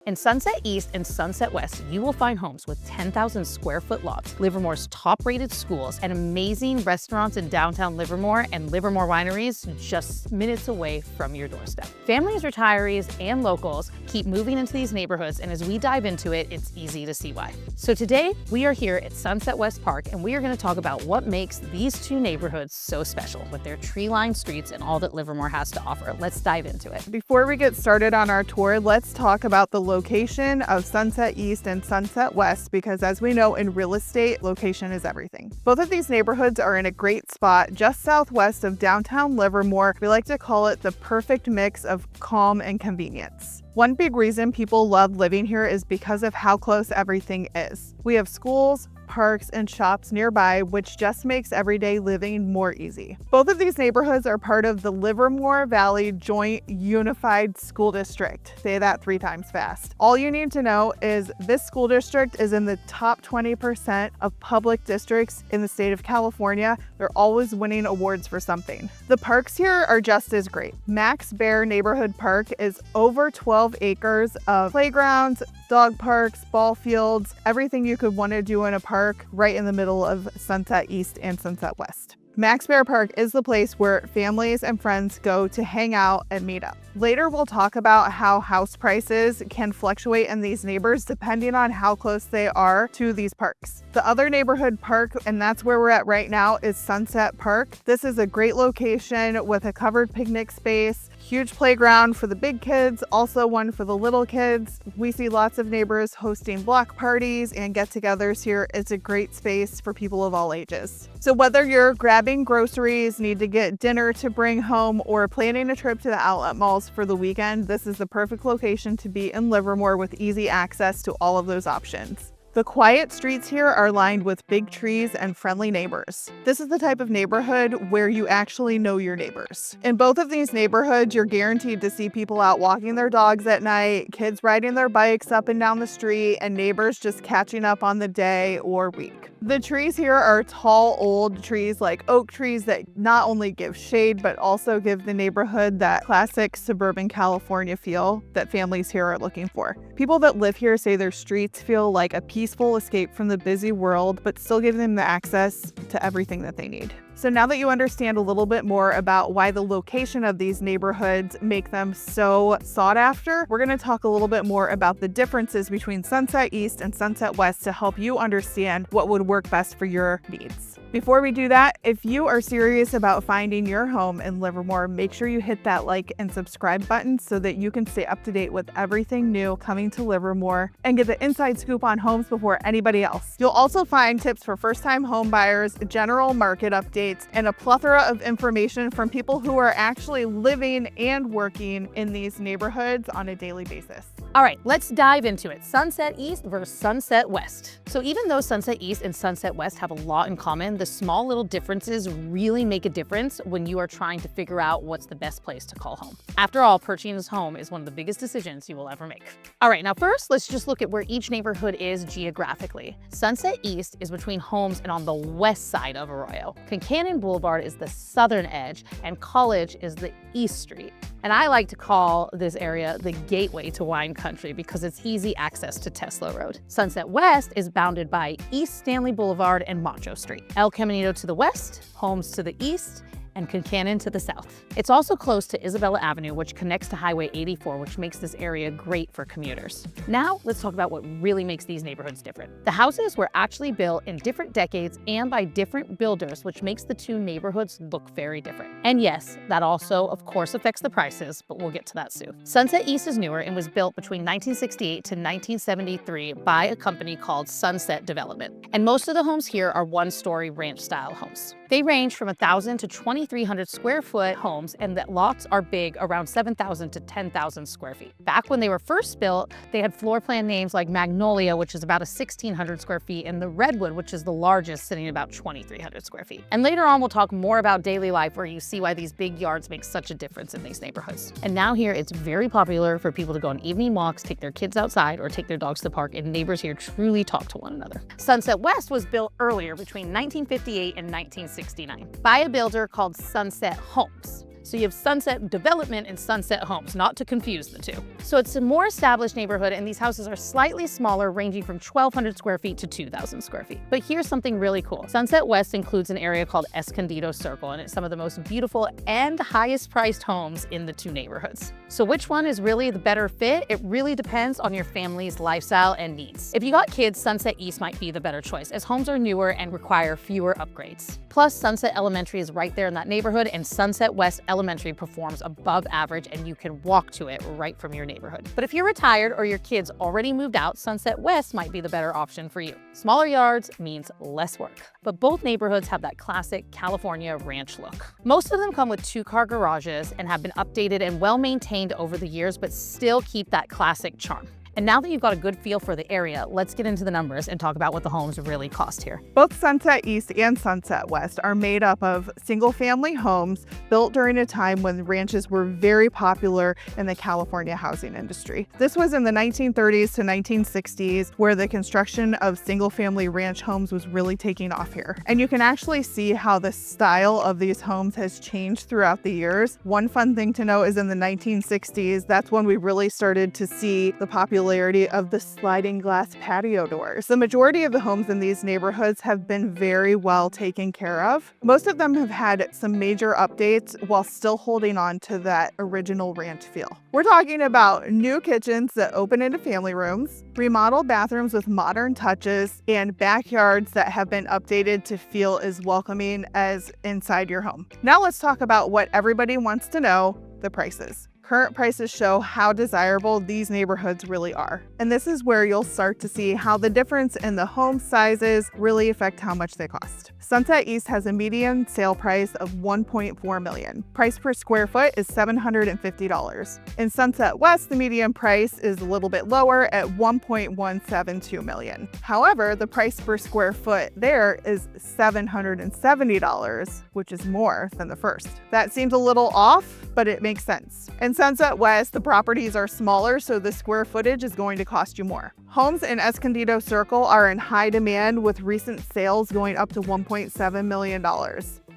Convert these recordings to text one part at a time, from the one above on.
In Sunset East and Sunset West, you will find homes with 10,000 square foot lots, Livermore's top-rated schools, and amazing restaurants in downtown Livermore and Livermore wineries just minutes away from your doorstep. Families, retirees, and locals keep moving into these neighborhoods, and as we dive into it, it's easy to see why. So today, we are here at Sunset West Park, and we are going to talk about what makes these two neighborhoods so special with their tree-lined streets and all that Livermore has to offer. Let's dive into it. Before we get started on our tour, let's talk about the location of Sunset East and Sunset West, because as we know in real estate, location is everything. Both of these neighborhoods are in a great spot just southwest of downtown Livermore. We like to call it the perfect mix of calm and convenience. One big reason people love living here is because of how close everything is. We have schools, parks, and shops nearby, which just makes everyday living more easy. Both of these neighborhoods are part of the Livermore Valley Joint Unified School District. Say that 3 times fast. All you need to know is this school district is in the top 20% of public districts in the state of California. They're always winning awards for something. The parks here are just as great. Max Bear Neighborhood Park is over 12 acres of playgrounds, dog parks, ball fields, everything you could want to do in a park right in the middle of Sunset East and Sunset West. Max Bear Park is the place where families and friends go to hang out and meet up. Later, we'll talk about how house prices can fluctuate in these neighbors depending on how close they are to these parks. The other neighborhood park, and that's where we're at right now, is Sunset Park. This is a great location with a covered picnic space, huge playground for the big kids, also one for the little kids. We see lots of neighbors hosting block parties and get-togethers here. It's a great space for people of all ages. So whether you're grabbing groceries, need to get dinner to bring home, or planning a trip to the outlet malls for the weekend, this is the perfect location to be in Livermore with easy access to all of those options. The quiet streets here are lined with big trees and friendly neighbors. This is the type of neighborhood where you actually know your neighbors. In both of these neighborhoods, you're guaranteed to see people out walking their dogs at night, kids riding their bikes up and down the street, and neighbors just catching up on the day or week. The trees here are tall, old trees like oak trees that not only give shade, but also give the neighborhood that classic suburban California feel that families here are looking for. People that live here say their streets feel like a peaceful escape from the busy world, but still give them the access to everything that they need. So now that you understand a little bit more about why the location of these neighborhoods make them so sought after, we're going to talk a little bit more about the differences between Sunset East and Sunset West to help you understand what would work best for your needs. Before we do that, if you are serious about finding your home in Livermore, make sure you hit that like and subscribe button so that you can stay up to date with everything new coming to Livermore and get the inside scoop on homes before anybody else. You'll also find tips for first-time home buyers, general market updates, and a plethora of information from people who are actually living and working in these neighborhoods on a daily basis. All right, let's dive into it. Sunset East versus Sunset West. So even though Sunset East and Sunset West have a lot in common, the small little differences really make a difference when you are trying to figure out what's the best place to call home. After all, purchasing a home is one of the biggest decisions you will ever make. All right, now first, let's just look at where each neighborhood is geographically. Sunset East is between homes and on the west side of Arroyo. Concannon Boulevard is the southern edge, and College is the east street. And I like to call this area the gateway to wine country because it's easy access to Tesla Road. Sunset West is bounded by East Stanley Boulevard and Macho Street. El Camino to the west, Holmes to the east, and Concannon to the south. It's also close to Isabella Avenue, which connects to Highway 84, which makes this area great for commuters. Now, let's talk about what really makes these neighborhoods different. The houses were actually built in different decades and by different builders, which makes the two neighborhoods look very different. And yes, that also, of course, affects the prices, but we'll get to that soon. Sunset East is newer and was built between 1968 to 1973 by a company called Sunset Development. And most of the homes here are one-story ranch-style homes. They range from 1,000 to 2,300 square foot homes, and the lots are big, around 7,000 to 10,000 square feet. Back when they were first built, they had floor plan names like Magnolia, which is about 1,600 square feet, and the Redwood, which is the largest, sitting at about 2,300 square feet. And later on, we'll talk more about daily life, where you see why these big yards make such a difference in these neighborhoods. And now here, it's very popular for people to go on evening walks, take their kids outside, or take their dogs to the park, and neighbors here truly talk to one another. Sunset West was built earlier, between 1958 and 1969, by a builder called Sunset Homes. So you have Sunset Development and Sunset Homes, not to confuse the two. So it's a more established neighborhood, and these houses are slightly smaller, ranging from 1,200 square feet to 2,000 square feet. But here's something really cool. Sunset West includes an area called Escondido Circle, and it's some of the most beautiful and highest priced homes in the two neighborhoods. So which one is really the better fit? It really depends on your family's lifestyle and needs. If you got kids, Sunset East might be the better choice, as homes are newer and require fewer upgrades. Plus, Sunset Elementary is right there in that neighborhood, and Sunset West Elementary performs above average, and you can walk to it right from your neighborhood. But if you're retired or your kids already moved out, Sunset West might be the better option for you. Smaller yards means less work, but both neighborhoods have that classic California ranch look. Most of them come with 2-car garages and have been updated and well maintained over the years, but still keep that classic charm. And now that you've got a good feel for the area, let's get into the numbers and talk about what the homes really cost here. Both Sunset East and Sunset West are made up of single-family homes built during a time when ranches were very popular in the California housing industry. This was in the 1930s to 1960s, where the construction of single-family ranch homes was really taking off here. And you can actually see how the style of these homes has changed throughout the years. One fun thing to know is in the 1960s, that's when we really started to see the popularity of the sliding glass patio doors. The majority of the homes in these neighborhoods have been very well taken care of. Most of them have had some major updates while still holding on to that original ranch feel. We're talking about new kitchens that open into family rooms, remodeled bathrooms with modern touches, and backyards that have been updated to feel as welcoming as inside your home. Now let's talk about what everybody wants to know, the prices. Current prices show how desirable these neighborhoods really are. And this is where you'll start to see how the difference in the home sizes really affect how much they cost. Sunset East has a median sale price of $1.4 million. Price per square foot is $750. In Sunset West, the median price is a little bit lower at $1.172 million. However, the price per square foot there is $770, which is more than the first. That seems a little off, but it makes sense. In Sunset West, the properties are smaller, so the square footage is going to cost you more. Homes in Escondido Circle are in high demand, with recent sales going up to $1.7 million.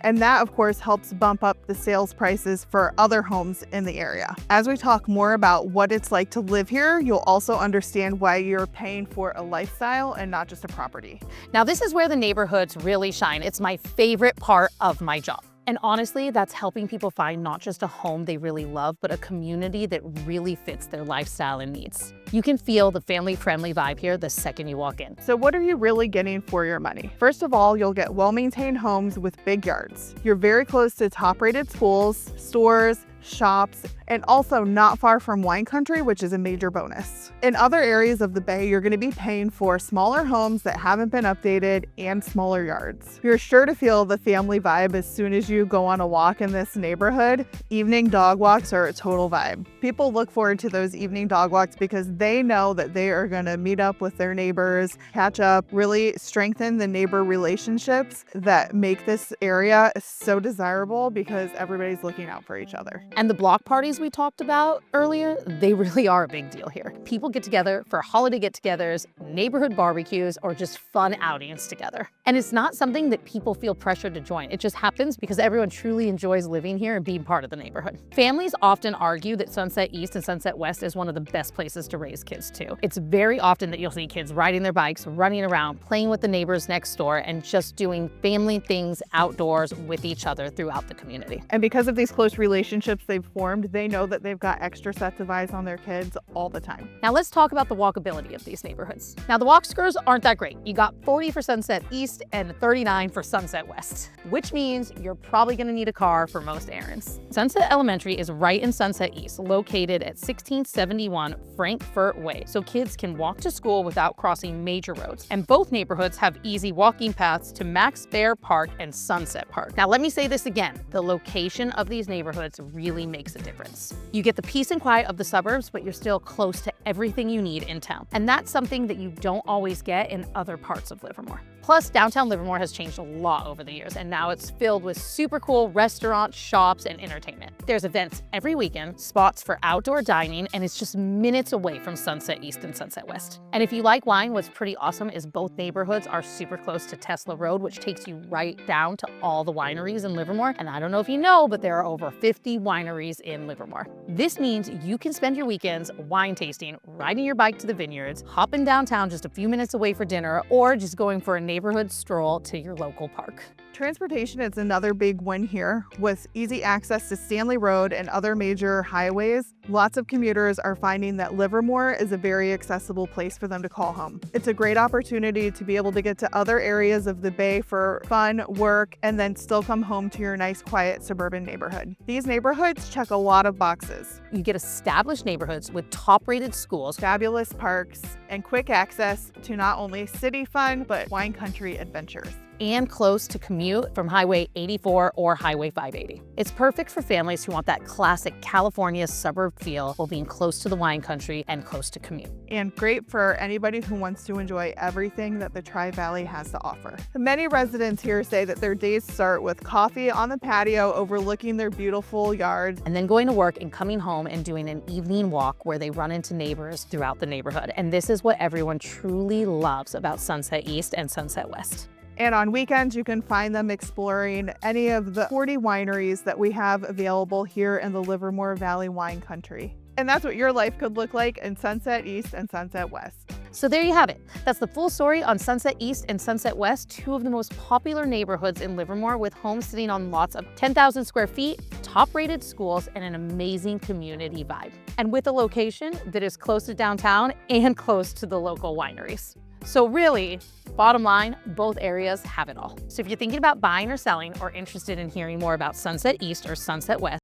And that, of course, helps bump up the sales prices for other homes in the area. As we talk more about what it's like to live here, you'll also understand why you're paying for a lifestyle and not just a property. Now, this is where the neighborhoods really shine. It's my favorite part of my job. And honestly, that's helping people find not just a home they really love, but a community that really fits their lifestyle and needs. You can feel the family-friendly vibe here the second you walk in. So what are you really getting for your money? First of all, you'll get well-maintained homes with big yards. You're very close to top-rated schools, stores, shops, and also not far from wine country, which is a major bonus. In other areas of the Bay, you're going to be paying for smaller homes that haven't been updated and smaller yards. You're sure to feel the family vibe as soon as you go on a walk in this neighborhood. Evening dog walks are a total vibe. People look forward to those evening dog walks because they know that they are going to meet up with their neighbors, catch up, really strengthen the neighbor relationships that make this area so desirable because everybody's looking out for each other. And the block parties we talked about earlier, they really are a big deal here. People get together for holiday get-togethers, neighborhood barbecues, or just fun outings together. And it's not something that people feel pressured to join. It just happens because everyone truly enjoys living here and being part of the neighborhood. Families often argue that Sunset East and Sunset West is one of the best places to raise kids too. It's very often that you'll see kids riding their bikes, running around, playing with the neighbors next door, and just doing family things outdoors with each other throughout the community. And because of these close relationships they've formed, they know that they've got extra sets of eyes on their kids all the time. Now let's talk about the walkability of these neighborhoods. Now the walk scores aren't that great. You got 40 for Sunset East and 39 for Sunset West, which means you're probably gonna need a car for most errands. Sunset Elementary is right in Sunset East, located at 1671 Frankfurt Way, so kids can walk to school without crossing major roads. And both neighborhoods have easy walking paths to Max Fair Park and Sunset Park. Now let me say this again, the location of these neighborhoods really makes a difference. You get the peace and quiet of the suburbs, but you're still close to everything you need in town. And that's something that you don't always get in other parts of Livermore. Plus, downtown Livermore has changed a lot over the years, and now it's filled with super cool restaurants, shops, and entertainment. There's events every weekend, spots for outdoor dining, and it's just minutes away from Sunset East and Sunset West. And if you like wine, what's pretty awesome is both neighborhoods are super close to Tesla Road, which takes you right down to all the wineries in Livermore. And I don't know if you know, but there are over 50 wineries in Livermore. This means you can spend your weekends wine tasting, riding your bike to the vineyards, hopping downtown just a few minutes away for dinner, or just going for a neighborhood stroll to your local park. Transportation is another big win here. With easy access to Stanley Road and other major highways, lots of commuters are finding that Livermore is a very accessible place for them to call home. It's a great opportunity to be able to get to other areas of the Bay for fun, work, and then still come home to your nice, quiet suburban neighborhood. These neighborhoods check a lot of boxes. You get established neighborhoods with top-rated schools, Fabulous parks, and quick access to not only city fun, but wine country adventures. and close to commute from Highway 84 or Highway 580. It's perfect for families who want that classic California suburb feel while being close to the wine country and close to commute. And great for anybody who wants to enjoy everything that the Tri-Valley has to offer. Many residents here say that their days start with coffee on the patio overlooking their beautiful yard, and then going to work and coming home and doing an evening walk where they run into neighbors throughout the neighborhood. And this is what everyone truly loves about Sunset East and Sunset West. And on weekends, you can find them exploring any of the 40 wineries that we have available here in the Livermore Valley wine country. And that's what your life could look like in Sunset East and Sunset West. So there you have it. That's the full story on Sunset East and Sunset West, two of the most popular neighborhoods in Livermore, with homes sitting on lots of 10,000 square feet, top-rated schools, and an amazing community vibe. And with a location that is close to downtown and close to the local wineries. So really, bottom line, both areas have it all. So if you're thinking about buying or selling or interested in hearing more about Sunset East or Sunset West,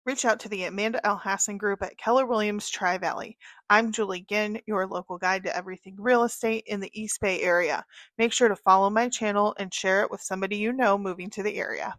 reach out to the Amanda L. Hassan Group at Keller Williams Tri-Valley. I'm Julie Gynn, your local guide to everything real estate in the East Bay area. Make sure to follow my channel and share it with somebody you know moving to the area.